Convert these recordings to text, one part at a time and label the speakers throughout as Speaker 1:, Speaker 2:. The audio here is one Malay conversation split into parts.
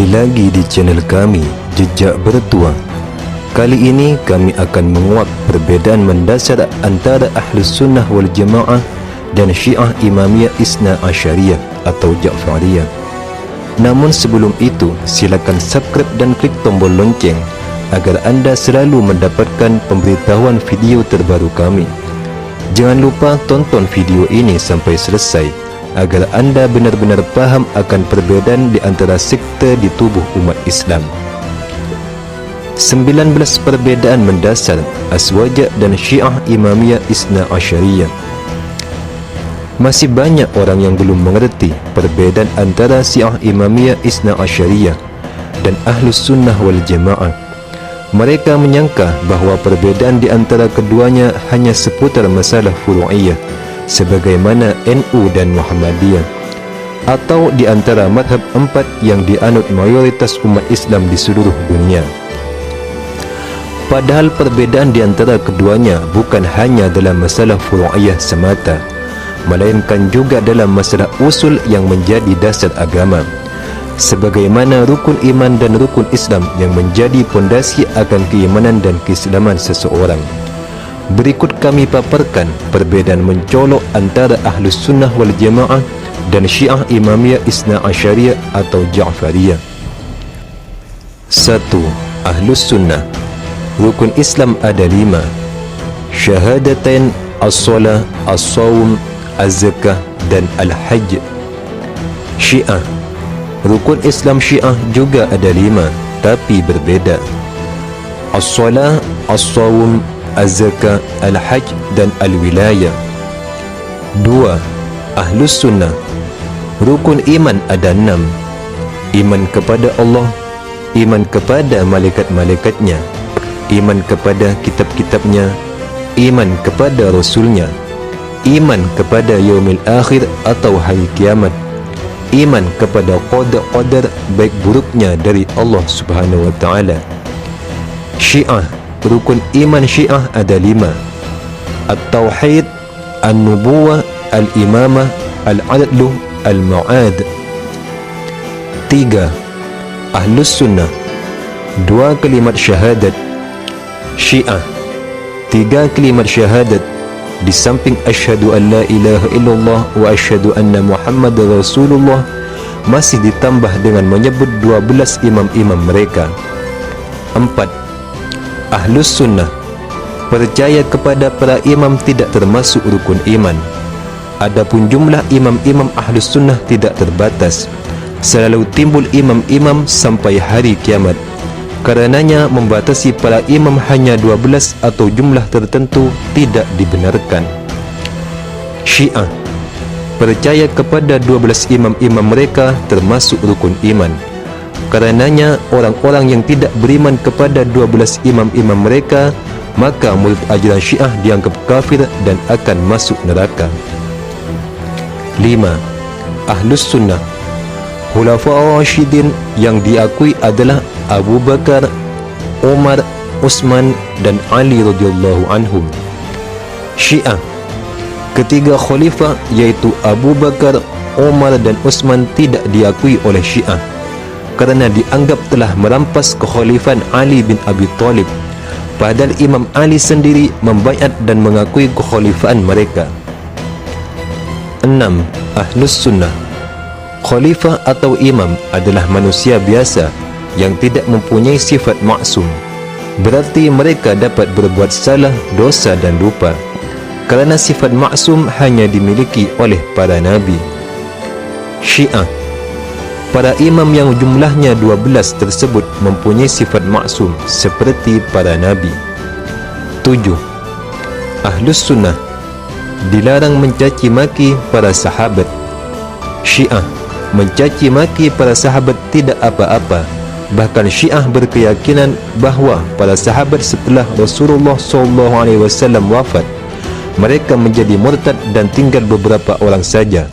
Speaker 1: Kembali lagi di channel kami, Jejak Bertuah. Kali ini kami akan menguak perbezaan mendasar antara Ahlus Sunnah wal Jamaah dan Syiah Imamiyah Isna Asyariyah atau Ja'fariyah. Namun sebelum itu, silakan subscribe dan klik tombol lonceng agar anda selalu mendapatkan pemberitahuan video terbaru kami. Jangan lupa tonton video ini sampai selesai agar anda benar-benar paham akan perbezaan di antara sekte di tubuh umat Islam. 19 perbezaan mendasar Aswaja dan Syiah Imamiyah Isna Asyariyah. Masih banyak orang yang belum mengerti perbezaan antara Syiah Imamiyah Isna Asyariyah dan Ahlus Sunnah wal Jamaah. Mereka menyangka bahawa perbezaan di antara keduanya hanya seputar masalah furu'iyah sebagaimana NU dan Muhammadiyah, atau di antara madhab empat yang dianut mayoritas umat Islam di seluruh dunia. Padahal perbezaan di antara keduanya bukan hanya dalam masalah furu'iyah semata, melainkan juga dalam masalah usul yang menjadi dasar agama, sebagaimana rukun iman dan rukun Islam yang menjadi pondasi akan keimanan dan keislaman seseorang. Berikut kami paparkan perbezaan mencolok antara Ahlus Sunnah wal Jamaah dan Syiah Imamiyah Isna Asyariyah atau Ja'fariyah. 1. Ahlus Sunnah. Rukun Islam ada 5: syahadatain, as-salah, as-sawm, az-zakah dan al-hajj. Syiah. Rukun Islam Syiah juga ada 5 tapi berbeza: as-salah, as-sawm, az-zakah, al-hajj dan al-wilayah. 2. Ahlus Sunnah. Rukun iman ada 6: iman kepada Allah, iman kepada malaikat-malaikatnya, iman kepada kitab-kitabnya, iman kepada Rasulnya, iman kepada yaumil akhir atau hari kiamat, iman kepada qadar baik buruknya dari Allah Subhanahu wa ta'ala. Syiah. Rukun iman Syiah ada 5: at-tauhid, an-nubuwah, al-imamah, al-adlu, al-ma'ad. 3. Ahlus Sunnah. 2 kalimat syahadat. Syiah. 3 kalimat syahadat di samping asyhadu an la ilaha illallah wa asyhadu anna muhammadar rasulullah masih ditambah dengan menyebut 12 imam-imam mereka. 4. Ahlus Sunnah. Percaya kepada para imam tidak termasuk rukun iman. Adapun jumlah imam-imam Ahlus Sunnah tidak terbatas. Selalu timbul imam-imam sampai hari kiamat. Karenanya membatasi para imam hanya 12 atau jumlah tertentu tidak dibenarkan. Syiah. Percaya kepada 12 imam-imam mereka termasuk rukun iman. Karenanya orang-orang yang tidak beriman kepada 12 imam-imam mereka, maka murid ajaran Syiah dianggap kafir dan akan masuk neraka. 5. Ahlus Sunnah. Khulafaur Rasyidin yang diakui adalah Abu Bakar, Umar, Utsman dan Ali radhiyallahu anhum. Syiah. Ketiga khalifah yaitu Abu Bakar, Umar dan Utsman tidak diakui oleh Syiah kerana dianggap telah merampas kekhalifan Ali bin Abi Thalib, padahal Imam Ali sendiri membaiat dan mengakui kekhalifaan mereka. 6. Ahlus Sunnah. Khalifah atau imam adalah manusia biasa yang tidak mempunyai sifat maksum, berarti mereka dapat berbuat salah, dosa dan lupa, kerana sifat maksum hanya dimiliki oleh para nabi. Syiah. Para imam yang jumlahnya 12 tersebut mempunyai sifat maksum seperti para nabi. 7. Ahlus Sunnah. Dilarang mencaci maki para sahabat. Syiah. Mencaci maki para sahabat tidak apa-apa. Bahkan Syiah berkeyakinan bahawa para sahabat setelah Rasulullah SAW wafat, mereka menjadi murtad dan tinggal beberapa orang saja.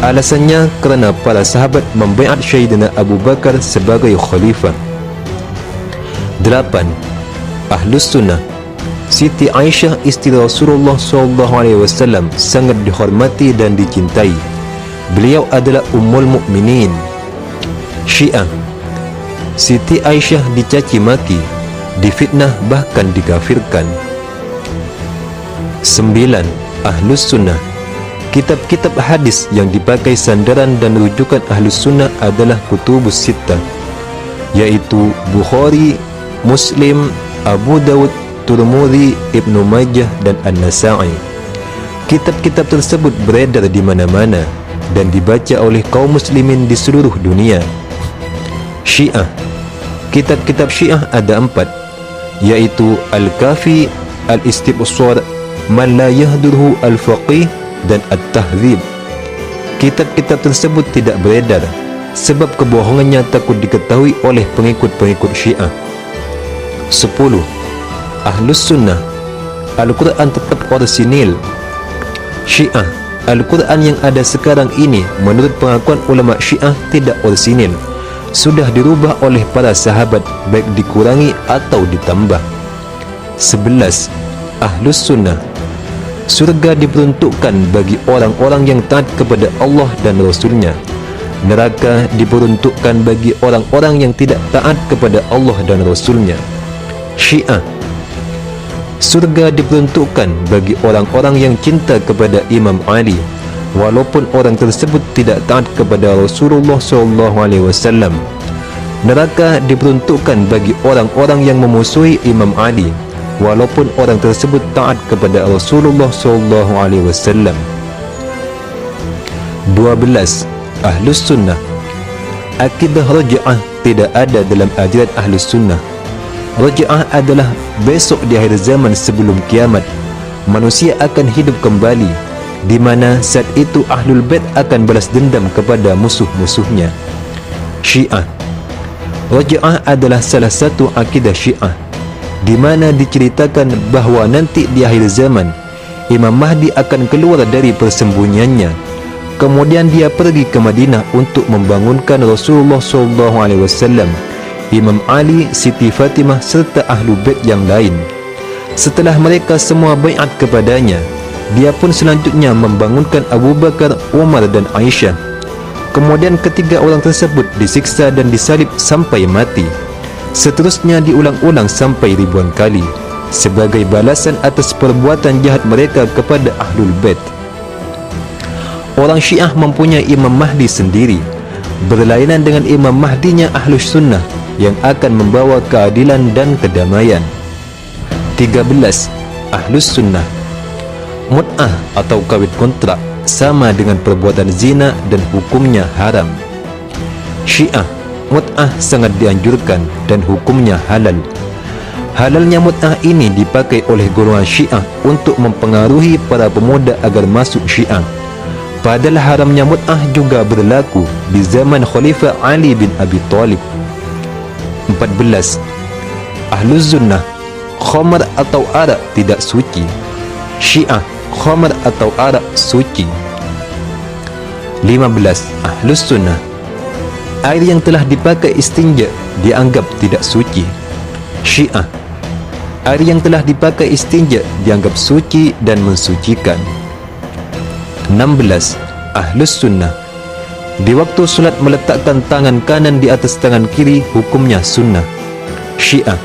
Speaker 1: Alasannya kerana para sahabat membaiat Sayyidina Abu Bakar sebagai khalifah. 8. Ahlus Sunnah. Siti Aisyah isteri Rasulullah SAW sangat dihormati dan dicintai. Beliau adalah Ummul Mukminin. Syiah. Siti Aisyah dicaci maki, difitnah bahkan dikafirkan. 9. Ahlus Sunnah. Kitab-kitab hadis yang dipakai sandaran dan rujukan Ahlus Sunnah adalah Kutubus Sittah, yaitu Bukhari, Muslim, Abu Dawud, Tirmidzi, Ibnu Majah dan An-Nasa'i. Kitab-kitab tersebut beredar di mana-mana dan dibaca oleh kaum muslimin di seluruh dunia. Syiah. Kitab-kitab Syiah ada 4, yaitu Al-Kafi, Al-Istibsar, Man la yahdurhu Al-Faqih dan At-Tahdzib. Kitab-kitab tersebut tidak beredar sebab kebohongannya takut diketahui oleh pengikut-pengikut Syiah. 10. Ahlus Sunnah. Al-Quran tetap orisinil. Syiah. Al-Quran yang ada sekarang ini menurut pengakuan ulama Syiah tidak orisinil, sudah dirubah oleh para sahabat, baik dikurangi atau ditambah. 11. Ahlus Sunnah. Surga diperuntukkan bagi orang-orang yang taat kepada Allah dan Rasul-Nya. Neraka diperuntukkan bagi orang-orang yang tidak taat kepada Allah dan Rasul-Nya. Syiah. Surga diperuntukkan bagi orang-orang yang cinta kepada Imam Ali, walaupun orang tersebut tidak taat kepada Rasulullah SAW. Neraka diperuntukkan bagi orang-orang yang memusuhi Imam Ali, walaupun orang tersebut taat kepada Rasulullah SAW. 12. Ahlus Sunnah. Akidah Raj'ah tidak ada dalam ajaran Ahlus Sunnah. Raj'ah adalah besok di akhir zaman sebelum kiamat manusia akan hidup kembali, di mana saat itu Ahlul Bait akan balas dendam kepada musuh-musuhnya. Syiah. Raj'ah adalah salah satu akidah Syiah, di mana diceritakan bahawa nanti di akhir zaman Imam Mahdi akan keluar dari persembunyiannya, kemudian dia pergi ke Madinah untuk membangunkan Rasulullah SAW, Imam Ali, Siti Fatimah serta Ahlul Bait yang lain. Setelah mereka semua baiat kepadanya, dia pun selanjutnya membangunkan Abu Bakar, Umar dan Aisyah. Kemudian ketiga orang tersebut disiksa dan disalib sampai mati. Seterusnya diulang-ulang sampai ribuan kali sebagai balasan atas perbuatan jahat mereka kepada Ahlul Bait. Orang Syiah mempunyai Imam Mahdi sendiri, berlainan dengan Imam Mahdinya Ahlus Sunnah yang akan membawa keadilan dan kedamaian. 13. Ahlus Sunnah. Mut'ah atau kawin kontrak sama dengan perbuatan zina dan hukumnya haram. Syiah. Mut'ah sangat dianjurkan dan hukumnya halal. Halalnya mut'ah ini dipakai oleh golongan Syiah untuk mempengaruhi para pemuda agar masuk Syiah. Padahal haramnya mut'ah juga berlaku di zaman Khalifah Ali bin Abi Thalib. 14. Ahlus Sunnah. Khamar atau arak tidak suci. Syiah. Khamar atau arak suci. 15. Ahlus Sunnah. Air yang telah dipakai istinja dianggap tidak suci. Syiah. Air yang telah dipakai istinja dianggap suci dan mensucikan. 16. Ahlus Sunnah. Di waktu solat meletakkan tangan kanan di atas tangan kiri hukumnya sunnah. Syiah.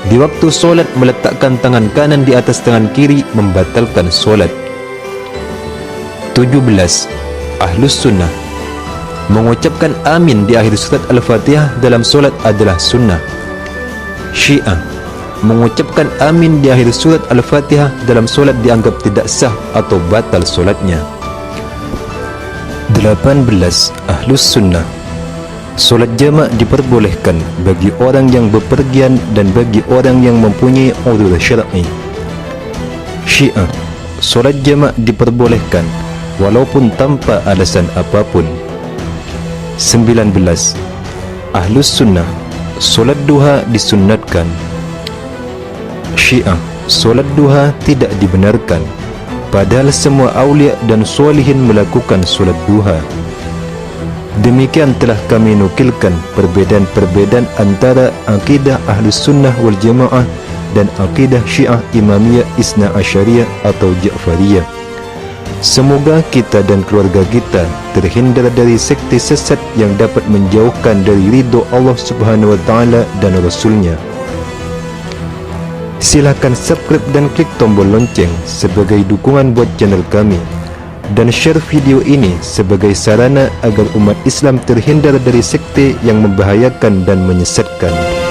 Speaker 1: Di waktu solat meletakkan tangan kanan di atas tangan kiri membatalkan solat. 17. Ahlus Sunnah. Mengucapkan amin di akhir surat Al-Fatihah dalam solat adalah sunnah. Syiah. Mengucapkan amin di akhir surat Al-Fatihah dalam solat dianggap tidak sah atau batal solatnya. 18. Ahlus Sunnah. Solat jamak diperbolehkan bagi orang yang bepergian dan bagi orang yang mempunyai udhur syar'i. Syiah. Solat jamak diperbolehkan walaupun tanpa alasan apapun. 19. Ahlus Sunnah. Solat duha disunnatkan. Syiah. Solat duha tidak dibenarkan, padahal semua awliya dan solihin melakukan solat duha. Demikian telah kami nukilkan perbedaan-perbedaan antara akidah Ahlus Sunnah wal Jamaah dan akidah Syiah Imamiyah Isna Asyariyah atau Ja'fariyah. Semoga kita dan keluarga kita terhindar dari sekte sesat yang dapat menjauhkan dari ridho Allah Subhanahu wa taala dan Rasulnya. Silakan subscribe dan klik tombol lonceng sebagai dukungan buat channel kami, dan share video ini sebagai sarana agar umat Islam terhindar dari sekte yang membahayakan dan menyesatkan.